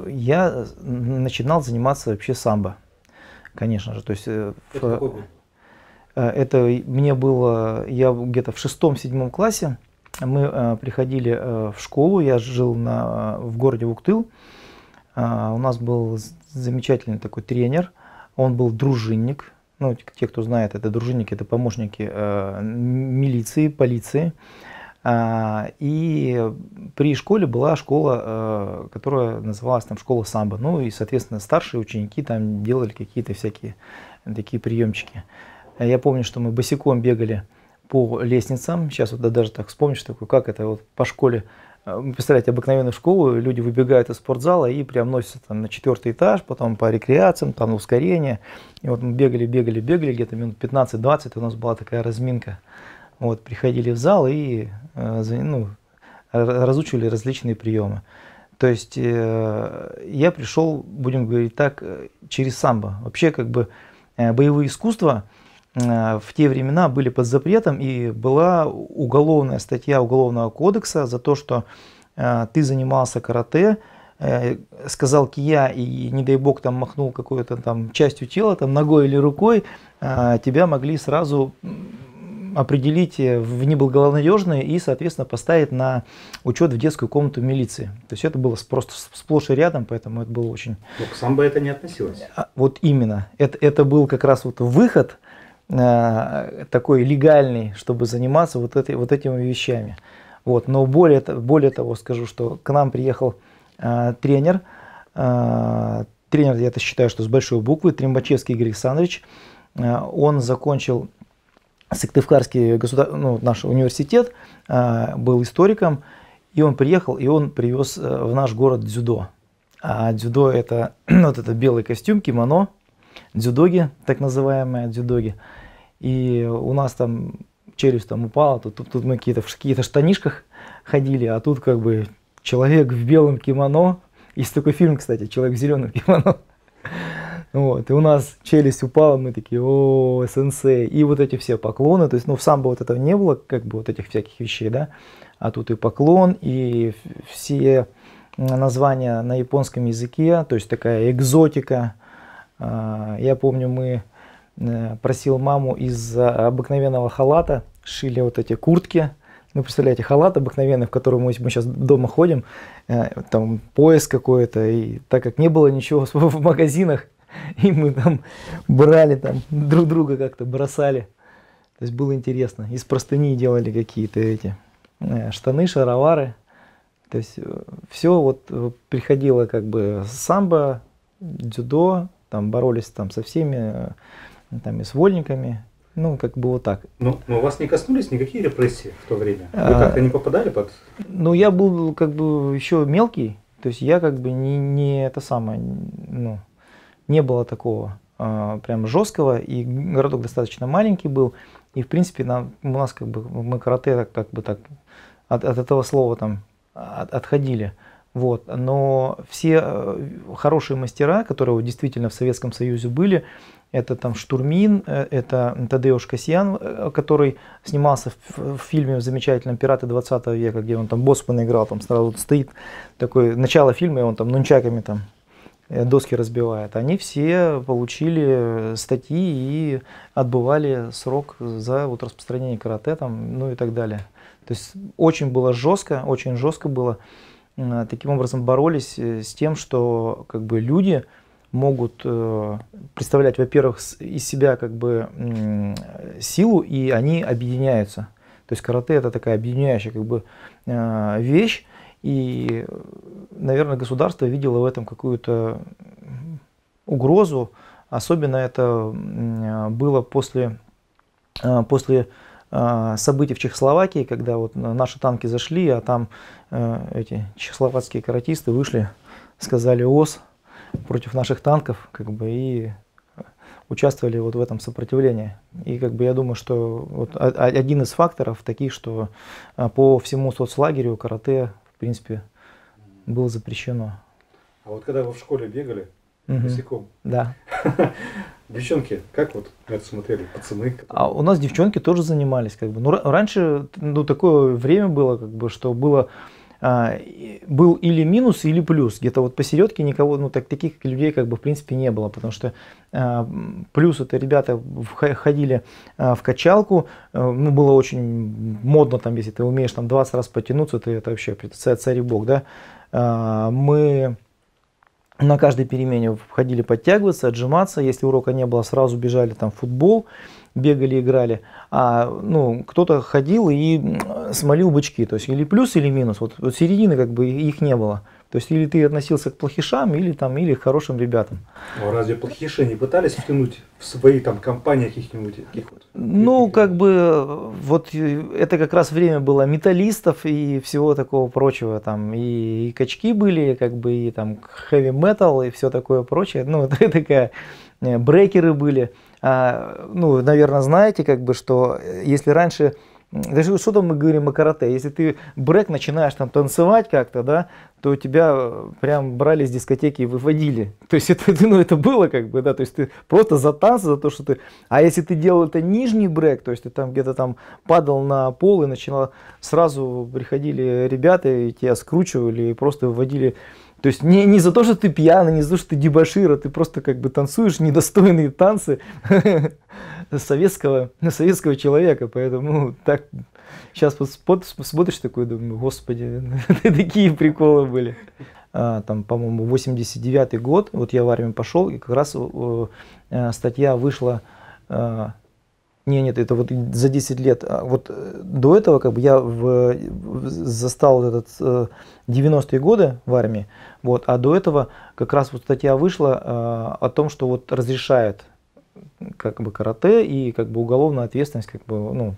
Я начинал заниматься вообще самбо, конечно же. То есть, Это какой год? это мне было, я где-то в шестом-седьмом классе, мы приходили в школу, я жил в городе Вуктыл, у нас был замечательный такой тренер, он был дружинник, ну, те, кто знает, это дружинники, это помощники милиции, полиции. И при школе была школа, которая называлась там школа самбо. Ну и, соответственно, старшие ученики там делали какие-то всякие такие приемчики. Я помню, что мы босиком бегали по лестницам. Сейчас вот даже так вспомнишь, такой, как это вот по школе. Представляете, обыкновенную школу, люди выбегают из спортзала и прям носятся там на 4-й этаж, потом по рекреациям, там ускорение. И вот мы бегали, где-то минут 15-20, у нас была такая разминка. Вот, приходили в зал и разучивали различные приемы. То есть я пришел, будем говорить так, через самбо. Вообще как бы боевые искусства в те времена были под запретом, и была уголовная статья Уголовного кодекса за то, что ты занимался карате, сказал кия и, не дай бог, там махнул какой-то там частью тела, там ногой или рукой, тебя могли сразу определить в неблагонадежные и, соответственно, поставить на учет в детскую комнату милиции. То есть это было просто сплошь и рядом, поэтому это было очень... Но к самбо это не относилось. Вот именно. Это был как раз вот выход такой легальный, чтобы заниматься вот этими вещами. Вот. Но более того скажу, что к нам приехал тренер. Тренер, я считаю, что с большой буквы, Трембачевский Игорь Александрович. Он закончил Сыктывкарский наш университет, был историком, и он приехал, и он привез в наш город дзюдо. А дзюдо это вот это белый костюм, кимоно, дзюдоги, так называемые дзюдоги. И у нас там челюсть там упала, тут мы в каких-то штанишках ходили, а тут как бы человек в белом кимоно. Есть такой фильм, кстати, «Человек в зеленом кимоно». Вот, и у нас челюсть упала, мы такие, о, сенсей, и вот эти все поклоны, то есть, в самбо вот этого не было, как бы вот этих всяких вещей, да, а тут и поклон, и все названия на японском языке, то есть такая экзотика. Я помню, просил маму из обыкновенного халата, шили вот эти куртки, ну, представляете, халат обыкновенный, в котором мы сейчас дома ходим, там пояс какой-то, и так как не было ничего в магазинах, и мы там брали, там друг друга как-то бросали. То есть было интересно. Из простыни делали какие-то эти штаны, шаровары. То есть все вот приходило как бы самбо, дзюдо, там боролись там со всеми там и с вольниками. Ну, как бы вот так. Но вас не коснулись никакие репрессии в то время? Вы как-то не попадали под... Ну, я был как бы еще мелкий. То есть я как бы не это самое, ну... Не было такого прям жесткого, и городок достаточно маленький был, и в принципе у нас как бы мы карате как бы так от этого слова там отходили. Вот. Но все хорошие мастера, которые действительно в Советском Союзе были, это там Штурмин, это Тадеуш Касьян, который снимался в фильме замечательном «Пираты 20 века», где он там боссмана играл, там сразу стоит такое начало фильма, и он там нунчаками там доски разбивает. Они все получили статьи и отбывали срок за вот распространение карате там, ну и так далее. То есть очень было жестко, очень жестко было. Таким образом боролись с тем, что как бы люди могут представлять, во-первых, из себя как бы силу, и они объединяются. То есть карате это такая объединяющая как бы вещь. И, наверное, государство видело в этом какую-то угрозу. Особенно это было после событий в Чехословакии, когда вот наши танки зашли, а там эти чехословацкие каратисты вышли, сказали ОС против наших танков, как бы, и участвовали вот в этом сопротивлении. И как бы я думаю, что вот один из факторов таких, что по всему соцлагерю карате в принципе было запрещено. А вот когда вы в школе бегали босиком, да. Девчонки, как вот на это смотрели, пацаны? А у нас девчонки тоже занимались, как бы. Ну, раньше, ну, такое время было, как бы, что было был или минус, или плюс. Где-то вот посередке никого, ну таких людей как бы в принципе не было, потому что плюс это ребята ходили в качалку, ну было очень модно там, если ты умеешь там 20 раз потянуться, ты это вообще царь и бог, да. Мы на каждой перемене входили подтягиваться, отжиматься, если урока не было, сразу бежали там в футбол, бегали, играли, ну, кто-то ходил и смолил бычки, то есть или плюс, или минус, вот середины как бы их не было, то есть или ты относился к плохишам, или к хорошим ребятам. А разве плохиши не пытались втянуть в свои там компании каких-нибудь таких вот? Ну, как бы, вот это как раз время было металлистов и всего такого прочего, там и качки были, как бы, и там heavy metal и все такое прочее, ну, это такая, брейкеры были. Ну, наверное, знаете, как бы, что если раньше, даже что там мы говорим о карате, если ты брейк начинаешь там танцевать как-то, да, то тебя прям брали с дискотеки и выводили. То есть это, ну, это было как бы, да, то есть ты просто за танцы, за то, что ты... А если ты делал это нижний брейк, то есть ты там где-то там падал на пол и начинал, сразу приходили ребята и тебя скручивали и просто выводили. То есть не за то, что ты пьяный, не за то, что ты дебошир, а ты просто как бы танцуешь недостойные танцы советского человека. Поэтому так сейчас смотришь такой, думаю, господи, такие приколы были. Там, по-моему, 89-й год, вот я в армию пошел, и как раз статья вышла. Нет, это вот за 10 лет. Вот до этого как бы я застал вот этот 90-е годы в армии, вот, а до этого как раз вот статья вышла о том, что вот разрешают как бы карате и как бы уголовная ответственность как бы, ну,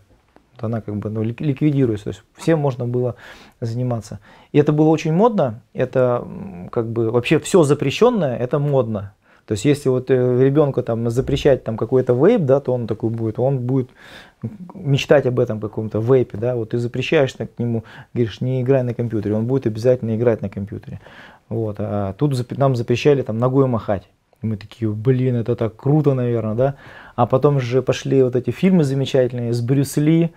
она как бы, ну, ликвидируется, то есть всем можно было заниматься. И это было очень модно, это как бы вообще все запрещенное, это модно. То есть если вот ребенку там запрещать там какой-то вейп, да, то он будет мечтать об этом каком-то вейпе, да, вот ты запрещаешь к нему, говоришь, не играй на компьютере, он будет обязательно играть на компьютере. Вот, а тут нам запрещали там ногой махать. И мы такие, блин, это так круто, наверное, да. А потом же пошли вот эти фильмы замечательные с Брюс Ли,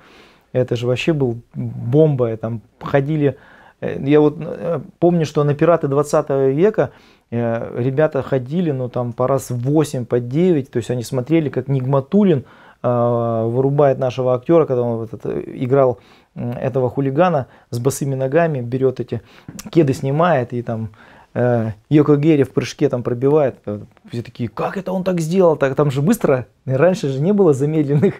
это же вообще был бомба, там ходили, я вот помню, что на «Пираты 20 века» ребята ходили, ну там по раз 8, по 9, то есть они смотрели, как Нигматуллин вырубает нашего актера, когда он вот играл этого хулигана с босыми ногами, берет эти кеды, снимает и там Йоко Гери в прыжке там пробивает. Все такие, как это он так сделал? Так, там же быстро, раньше же не было замедленных.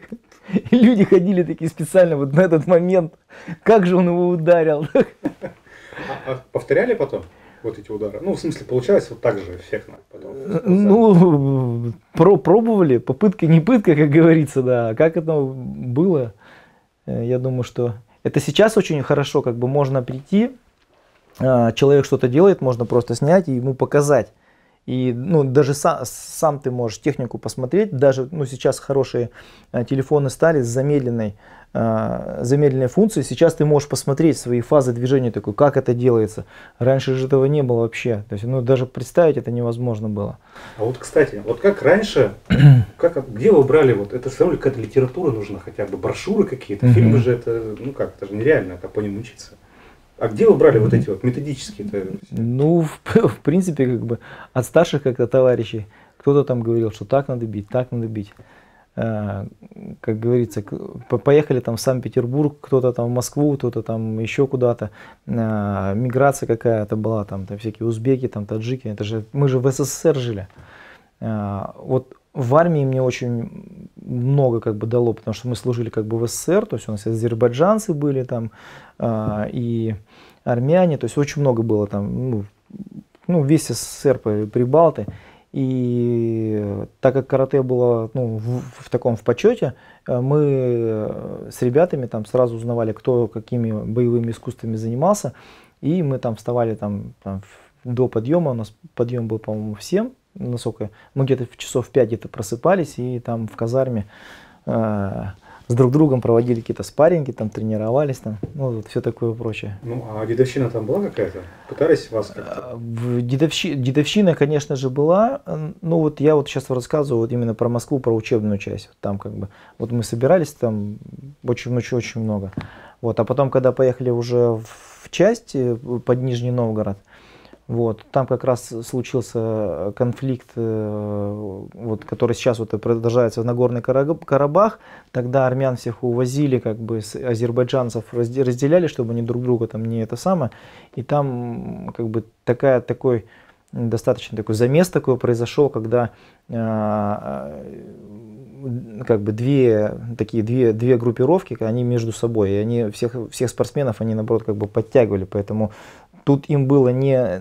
И люди ходили такие специально вот на этот момент, как же он его ударил. А повторяли потом вот эти удары? Ну, в смысле, получалось вот так же эффектно потом? Ну, пробовали, попытка не пытка, как говорится, да. Как это было, я думаю, что это сейчас очень хорошо, как бы можно прийти, человек что-то делает, можно просто снять и ему показать. И ну, даже сам ты можешь технику посмотреть, даже ну, сейчас хорошие телефоны стали с замедленной функцией, сейчас ты можешь посмотреть свои фазы движения, такой, как это делается. Раньше же этого не было вообще, то есть, ну, даже представить это невозможно было. А вот, кстати, вот как раньше, где вы брали, вот это все равно какая-то литература нужна, хотя бы брошюры какие-то, фильмы же это, ну как, это же нереально, это по ним учиться. А где вы брали вот эти вот методические? Ну, в принципе, как бы от старших как-то товарищей. Кто-то там говорил, что так надо бить, так надо бить. Как говорится, поехали там в Санкт-Петербург, кто-то там в Москву, кто-то там еще куда-то. Миграция какая-то была, там всякие узбеки, там таджики. Это же, мы же в СССР жили. Вот в армии мне очень много как бы дало, потому что мы служили как бы в СССР, то есть у нас азербайджанцы были там, и армяне, то есть очень много было там, ну весь СССР, Прибалты. И так как карате было ну, в таком в почете, мы с ребятами там сразу узнавали, кто какими боевыми искусствами занимался, и мы там вставали там до подъема, у нас подъем был, по-моему, в 7, насколько мы где-то в часов 5 где-то просыпались и там в казарме с друг другом проводили какие-то спарринги, там тренировались, там, ну вот все такое прочее. Ну а дедовщина там была какая-то? Пытались вас как-то? Дедовщина, конечно же, была. Ну вот я вот сейчас рассказываю вот именно про Москву, про учебную часть. Там как бы вот мы собирались там очень много. Вот, а потом, когда поехали уже в часть под Нижний Новгород. Вот. Там как раз случился конфликт, вот, который сейчас вот продолжается в Нагорный Карабах. Тогда армян всех увозили, как бы азербайджанцев разделяли, чтобы они друг друга там не это самое. И там как бы такой достаточно такой замес такой произошел, когда как бы две группировки, они между собой, и они всех спортсменов они наоборот как бы подтягивали, поэтому тут им было не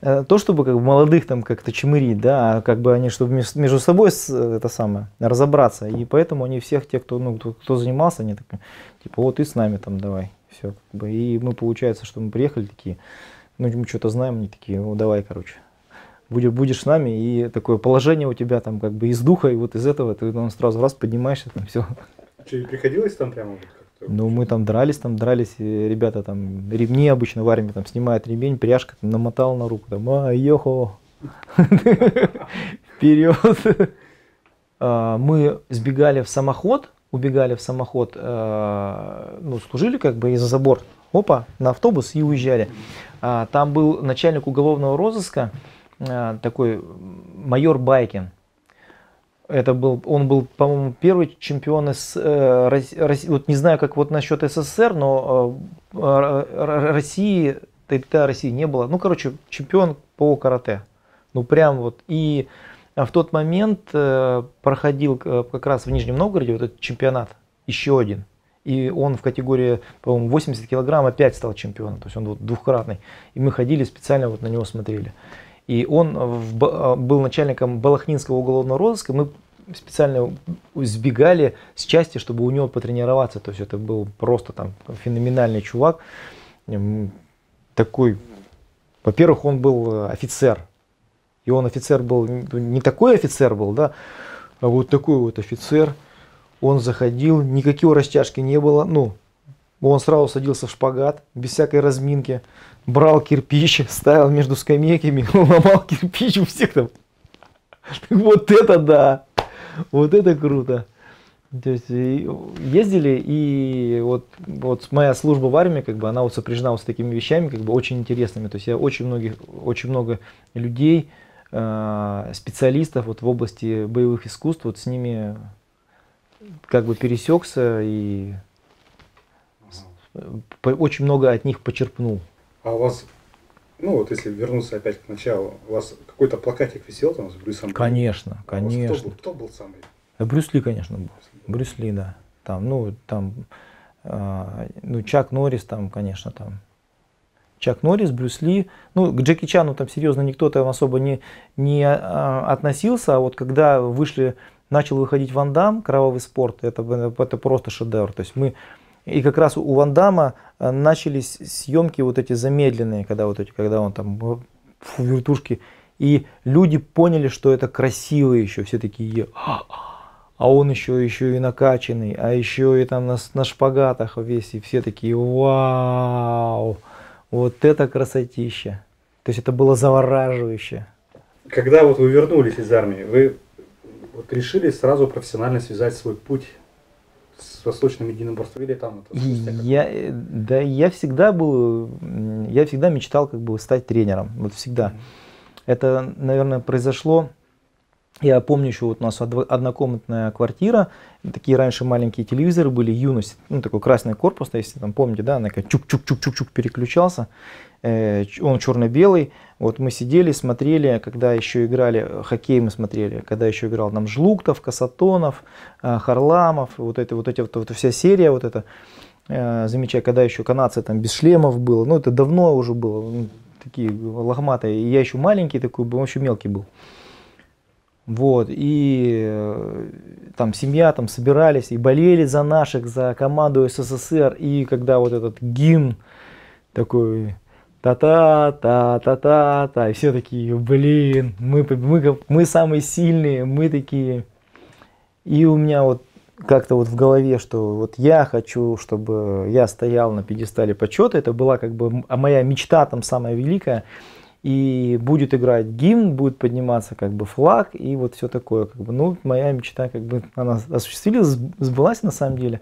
то, чтобы как бы молодых там как-то чмырить, да, а как бы они, чтобы между собой это самое разобраться, и поэтому они всех тех, кто занимался, они такие, типа, вот и с нами там давай, все, как бы, и мы, получается, что мы приехали такие, ну мы что-то знаем, они такие, ну давай, короче, будешь с нами, и такое положение у тебя там как бы из духа, и вот из этого ты сразу раз поднимаешься, там все. Что, и приходилось там прямо вот как-то? Ну, мы там дрались, и ребята там, ремни обычно в армии, там снимают ремень, пряжка, там, намотал на руку, там, йохо, вперед. Мы убегали в самоход, ну, служили как бы и за забор, опа, на автобус и уезжали. Там был начальник уголовного розыска, такой майор Байкин. Он был, по-моему, первый чемпион России, вот не знаю, как вот насчет СССР, но России, тогда России не было. Ну, короче, чемпион по карате. Ну, прям вот. И в тот момент проходил как раз в Нижнем Новгороде вот этот чемпионат, еще один. И он в категории, по-моему, 80 килограмм опять стал чемпионом. То есть он вот двухкратный. И мы ходили специально вот на него смотрели. И он был начальником Балахнинского уголовного розыска. Мы специально сбегали с части, чтобы у него потренироваться. То есть это был просто там феноменальный чувак. Такой, во-первых, он был офицер. И он офицер был, не такой офицер был, да, а вот такой вот офицер. Он заходил, никакой растяжки не было. Ну, он сразу садился в шпагат, без всякой разминки. Брал кирпич, ставил между скамейками, ломал кирпич у всех там. Вот это да! Вот это круто! То есть ездили, и вот моя служба в армии, как бы, она вот сопряжена вот с такими вещами, как бы, очень интересными. То есть я очень много людей, специалистов вот в области боевых искусств, вот с ними как бы пересекся и очень много от них почерпнул. А у вас, ну вот если вернуться опять к началу, у вас какой-то плакатик висел там с Брюсом? Конечно, конечно. Кто был самый? Брюс Ли, конечно, был. Брюс Ли, да. Там, Чак Норрис, там, конечно, там. Чак Норрис, Брюс Ли. Ну, к Джеки Чану там серьезно никто там особо не относился, а вот когда начал выходить Ван Дамм, «Кровавый спорт», это просто шедевр. То есть и как раз у Ван Дамма начались съемки вот эти замедленные, когда он там в вертушке, и люди поняли, что это красиво еще, все такие, а он еще и накачанный, а еще и там на шпагатах весь, и все такие, вау, вот это красотища. То есть это было завораживающе. Когда вот вы вернулись из армии, вы вот решили сразу профессионально связать свой путь с восточным единоборством или там это я всегда мечтал как бы стать тренером, вот всегда. Это, наверное, произошло. Я помню еще вот у нас однокомнатная квартира, такие раньше маленькие телевизоры были, юность, ну такой красный корпус, если там помните, да, она чук-чук-чук-чук переключался, он черно-белый. Вот мы сидели, смотрели, когда еще играли, хоккей мы смотрели, когда еще играл нам Жлуктов, Касатонов, Харламов, вот эта вся серия, вот это, замечая, когда еще канадцы там без шлемов было, ну это давно уже было, такие лохматые, и я еще маленький такой был, вообще мелкий был. Вот, и там семья, там собирались и болели за наших, за команду СССР, и когда вот этот гимн такой, та-та-та-та-та-та, и все такие, блин, мы самые сильные, мы такие, и у меня вот как-то вот в голове, что вот я хочу, чтобы я стоял на пьедестале почета, это была как бы моя мечта там самая великая. И будет играть гимн, будет подниматься как бы флаг и вот все такое. Как бы, ну, моя мечта, как бы, она осуществилась, сбылась на самом деле.